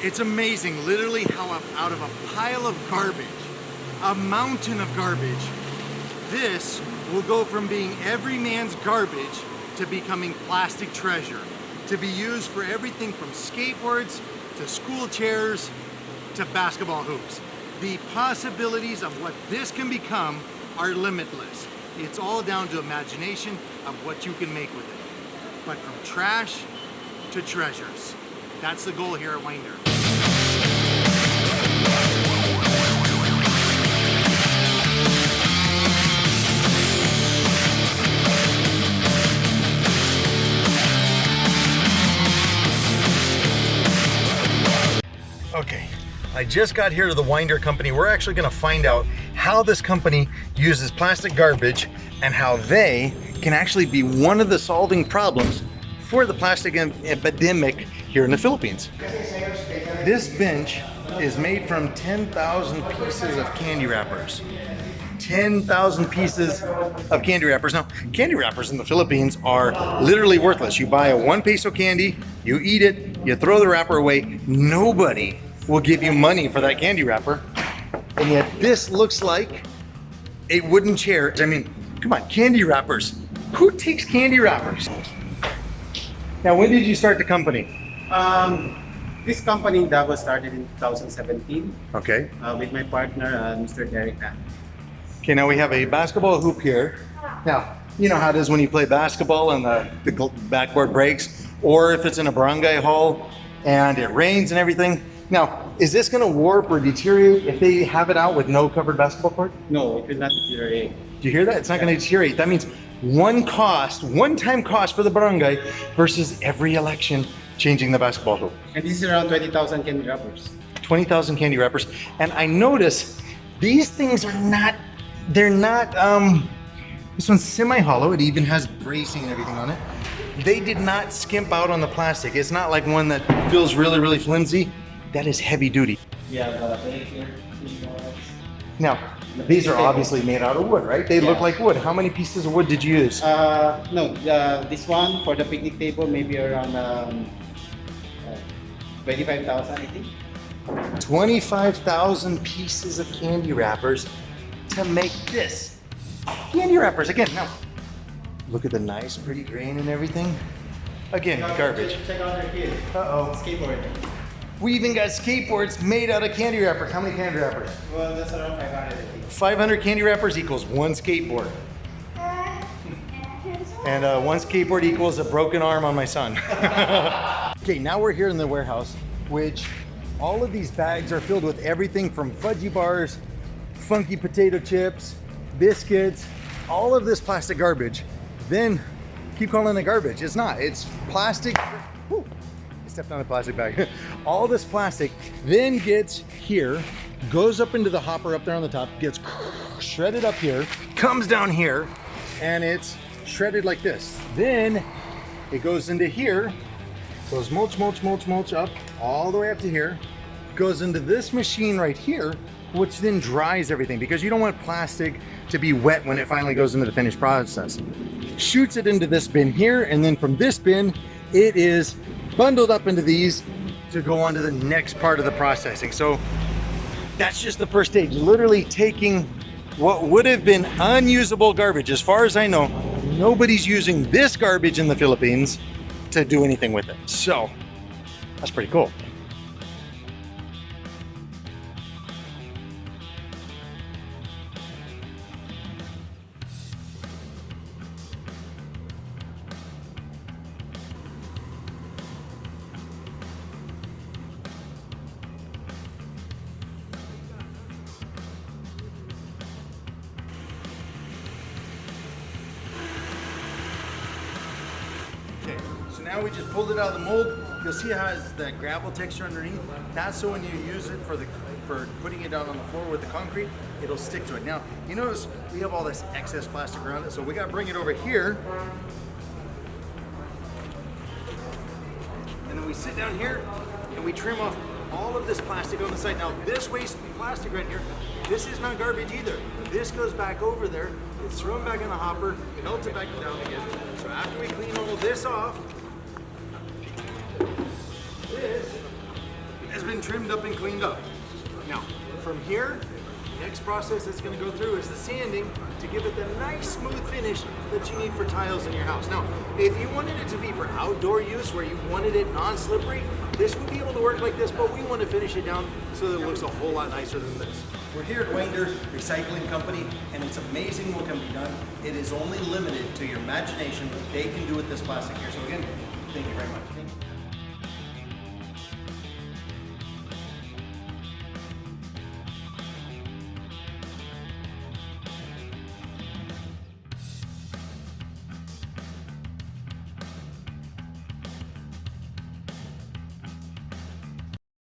It's amazing, literally, how out of a pile of garbage, a mountain of garbage, this will go from being every man's garbage to becoming plastic treasure, to be used for everything from skateboards to school chairs to basketball hoops. The possibilities of what this can become are limitless. It's all down to imagination of what you can make with it. But from trash to treasures. That's the goal here at Winder. Okay, I just got here to the Winder company. We're actually gonna find out how this company uses plastic garbage and how they can actually be one of the solving problems for the plastic epidemic here in the Philippines. This bench is made from 10,000 pieces of candy wrappers. 10,000 pieces of candy wrappers. Now, candy wrappers in the Philippines are literally worthless. You buy a 1 peso candy, you eat it, you throw the wrapper away. Nobody will give you money for that candy wrapper. And yet this looks like a wooden chair. I mean, come on, candy wrappers. Who takes candy wrappers? Now, when did you start the company? This company in Davao started in 2017. Okay. With my partner, Mr. Derek. Okay, now we have a basketball hoop here. Now, you know how it is when you play basketball and the backboard breaks, or if it's in a barangay hall and it rains and everything. Now, is this gonna warp or deteriorate if they have it out with no covered basketball court? No, it will not deteriorate. Do you hear that? It's not gonna deteriorate. That means one-time cost for the barangay versus every election changing the basketball hoop. And this is around 20,000 candy wrappers. 20,000 candy wrappers. And I notice these things are not, this one's semi-hollow. It even has bracing and everything on it. They did not skimp out on the plastic. It's not like one that feels really, really flimsy. That is heavy duty. Yeah, the bag here. Now, these are obviously made out of wood, right? They look like wood. How many pieces of wood did you use? No, this one for the picnic table, maybe around 25,000, I think. 25,000 pieces of candy wrappers to make this. Candy wrappers, again, now, look at the nice, pretty grain and everything. Again, garbage. Check out your kid. Uh-oh. Skateboard. We even got skateboards made out of candy wrappers. How many candy wrappers? Well, that's around 500, I think. 500 candy wrappers equals one skateboard. And one skateboard equals a broken arm on my son. Okay, now we're here in the warehouse, which all of these bags are filled with everything from fudgy bars, funky potato chips, biscuits, all of this plastic garbage. Then keep calling it garbage. It's not, it's plastic. Whew, I stepped on a plastic bag. All this plastic then gets here, goes up into the hopper up there on the top, gets shredded up here, comes down here, and it's shredded like this. Then it goes into here, goes mulch up all the way up to here, goes into this machine right here, which then dries everything because you don't want plastic to be wet when it finally goes into the finished process. Shoots it into this bin here, and then from this bin, it is bundled up into these to go on to the next part of the processing. So that's just the first stage, literally taking what would have been unusable garbage. As far as I know, nobody's using this garbage in the Philippines to do anything with it. So that's pretty cool. Okay, so now we just pulled it out of the mold. You'll see how it has that gravel texture underneath. That's so when you use it for putting it down on the floor with the concrete, it'll stick to it. Now, you notice we have all this excess plastic around it, so we gotta bring it over here. And then we sit down here and we trim off all of this plastic on the side. Now, this waste plastic right here, this is not garbage either. This goes back over there, it's thrown back in the hopper, melts it back down again. So after we clean all of this off, this has been been trimmed up and cleaned up. Now, from here, the next process it's going to go through is the sanding to give it the nice smooth finish that you need for tiles in your house. Now, if you wanted it to be for outdoor use where you wanted it non-slippery, this would be able to work like this, but we want to finish it down so that it looks a whole lot nicer than this. We're here at Wanger's Recycling Company, and it's amazing what can be done. It is only limited to your imagination what they can do with this plastic here. So again, thank you very much.